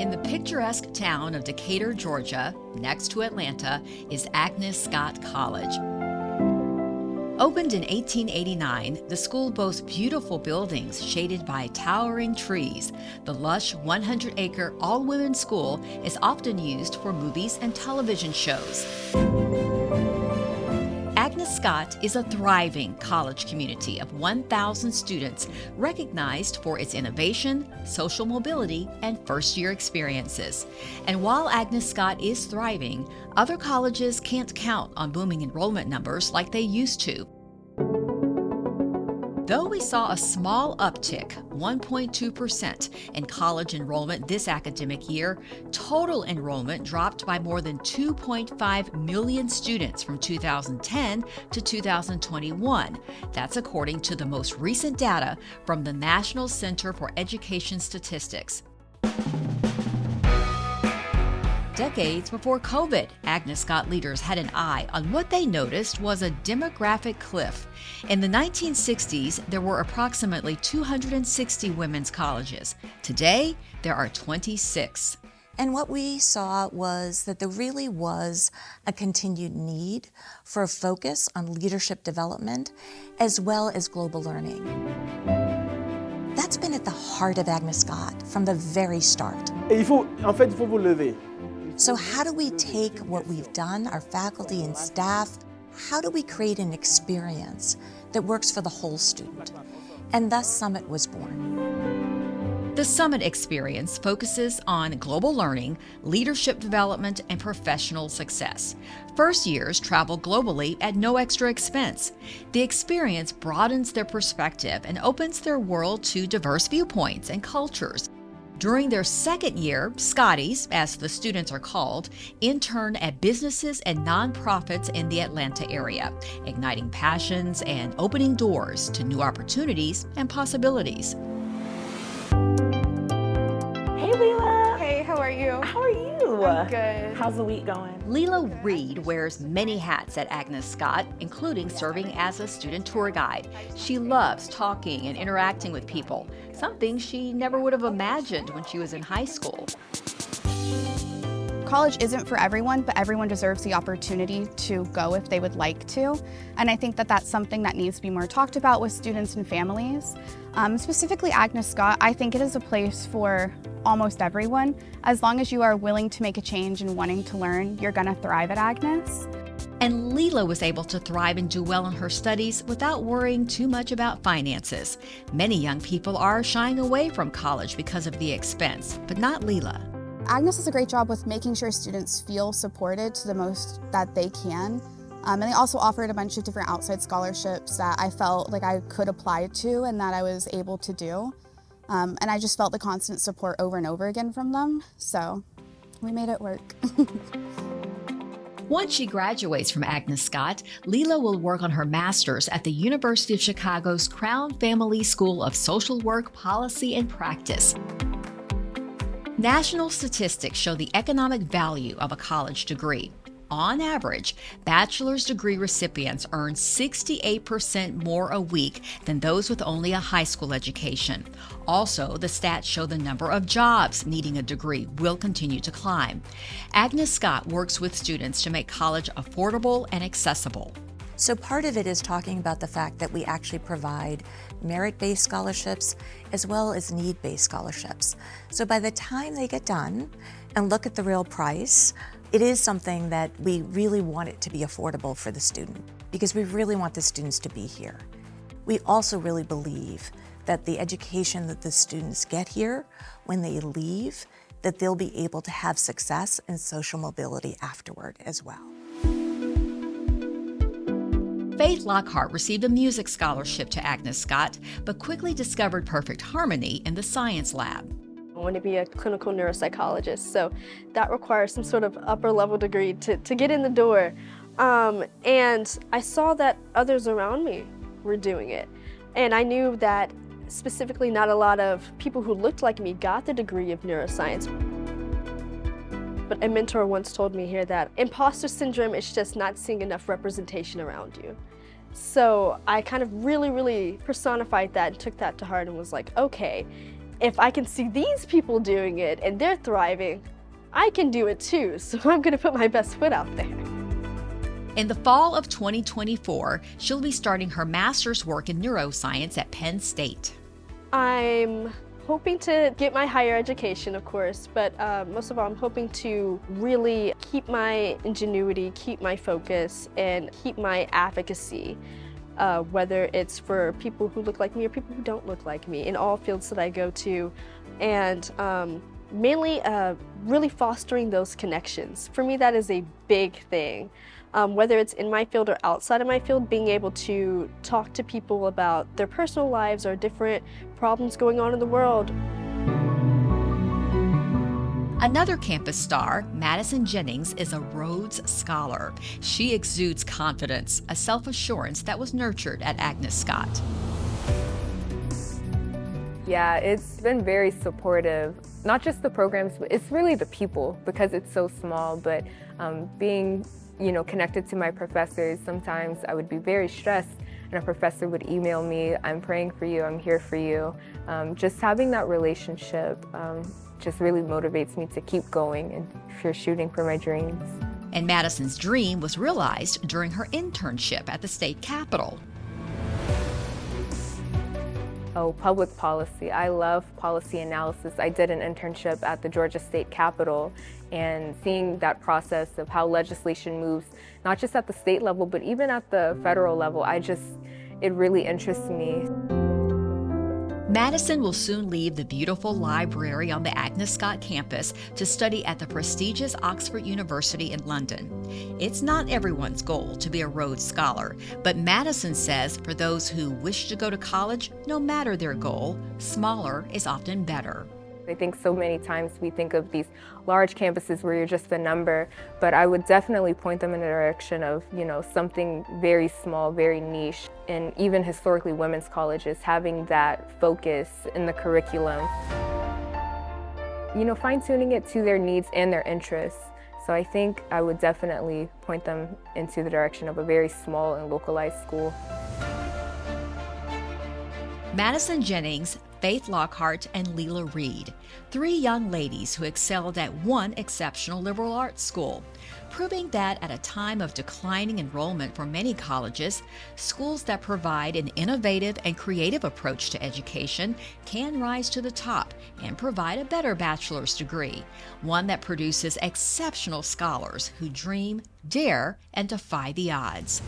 In the picturesque town of Decatur, Georgia, next to Atlanta, is Agnes Scott College. Opened in 1889, the school boasts beautiful buildings shaded by towering trees. The lush 100-acre all-women school is often used for movies and television shows. Agnes Scott is a thriving college community of 1,000 students recognized for its innovation, social mobility, and first-year experiences. And while Agnes Scott is thriving, other colleges can't count on booming enrollment numbers like they used to. Though we saw a small uptick, 1.2%, in college enrollment this academic year, total enrollment dropped by more than 2.5 million students from 2010 to 2021. That's according to the most recent data from the National Center for Education Statistics. Decades before COVID, Agnes Scott leaders had an eye on what they noticed was a demographic cliff. In the 1960s, there were approximately 260 women's colleges. Today, there are 26. And what we saw was that there really was a continued need for a focus on leadership development as well as global learning. That's been at the heart of Agnes Scott from the very start. Et il faut vous lever. So how do we take what we've done, our faculty and staff, how do we create an experience that works for the whole student? And thus Summit was born. The Summit experience focuses on global learning, leadership development, and professional success. First years travel globally at no extra expense. The experience broadens their perspective and opens their world to diverse viewpoints and cultures. During their second year, Scotties, as the students are called, intern at businesses and nonprofits in the Atlanta area, igniting passions and opening doors to new opportunities and possibilities. Hey, Leela. Hey, how are you? How are you? I'm good. How's the week going? Leela Reed wears many hats at Agnes Scott, including serving as a student tour guide. She loves talking and interacting with people, something she never would have imagined when she was in high school. College isn't for everyone, but everyone deserves the opportunity to go if they would like to. And I think that that's something that needs to be more talked about with students and families. Specifically Agnes Scott, I think it is a place for almost everyone. As long as you are willing to make a change and wanting to learn, you're gonna thrive at Agnes. And Leela was able to thrive and do well in her studies without worrying too much about finances. Many young people are shying away from college because of the expense, but not Leela. Agnes does a great job with making sure students feel supported to the most that they can. And they also offered a bunch of different outside scholarships that I felt like I could apply to and that I was able to do. And I just felt the constant support over and over again from them. So we made it work. Once she graduates from Agnes Scott, Leela will work on her master's at the University of Chicago's Crown Family School of Social Work, Policy, and Practice. National statistics show the economic value of a college degree. On average, bachelor's degree recipients earn 68% more a week than those with only a high school education. Also, the stats show the number of jobs needing a degree will continue to climb. Agnes Scott works with students to make college affordable and accessible. So part of it is talking about the fact that we actually provide merit-based scholarships as well as need-based scholarships. So by the time they get done and look at the real price, it is something that we really want it to be affordable for the student because we really want the students to be here. We also really believe that the education that the students get here, when they leave, that they'll be able to have success and social mobility afterward as well. Faith Lockhart received a music scholarship to Agnes Scott, but quickly discovered perfect harmony in the science lab. I want to be a clinical neuropsychologist, so that requires some sort of upper level degree to get in the door. And I saw that others around me were doing it. And I knew that specifically not a lot of people who looked like me got the degree of neuroscience. But a mentor once told me here that imposter syndrome is just not seeing enough representation around you. So I kind of really personified that and took that to heart and was like, okay, if I can see these people doing it and they're thriving, I can do it too. So I'm going to put my best foot out there. In the fall of 2024, she'll be starting her master's work in neuroscience at Penn State. I'm hoping to get my higher education, of course, but most of all, I'm hoping to really keep my ingenuity, keep my focus, and keep my advocacy, whether it's for people who look like me or people who don't look like me, in all fields that I go to, and mainly really fostering those connections. For me, that is a big thing. Whether it's in my field or outside of my field, being able to talk to people about their personal lives or different problems going on in the world. Another campus star, Madison Jennings, is a Rhodes Scholar. She exudes confidence, a self-assurance that was nurtured at Agnes Scott. Yeah, it's been very supportive. Not just the programs, but it's really the people, because it's so small. But being connected to my professors, sometimes I would be very stressed and a professor would email me, "I'm praying for you, I'm here for you." Just having that relationship just really motivates me to keep going and for shooting for my dreams. And Madison's dream was realized during her internship at the state capitol. Oh, public policy. I love policy analysis. I did an internship at the Georgia State Capitol, and seeing that process of how legislation moves, not just at the state level, but even at the federal level, it really interests me. Madison will soon leave the beautiful library on the Agnes Scott campus to study at the prestigious Oxford University in London. It's not everyone's goal to be a Rhodes Scholar, but Madison says for those who wish to go to college, no matter their goal, smaller is often better. I think so many times we think of these large campuses where you're just a number, but I would definitely point them in the direction of, something very small, very niche, and even historically women's colleges, having that focus in the curriculum. Fine-tuning it to their needs and their interests. So I think I would definitely point them into the direction of a very small and localized school. Madison Jennings, Faith Lockhart, and Leela Reed, 3 young ladies who excelled at one exceptional liberal arts school, proving that at a time of declining enrollment for many colleges, schools that provide an innovative and creative approach to education can rise to the top and provide a better bachelor's degree, one that produces exceptional scholars who dream, dare, and defy the odds.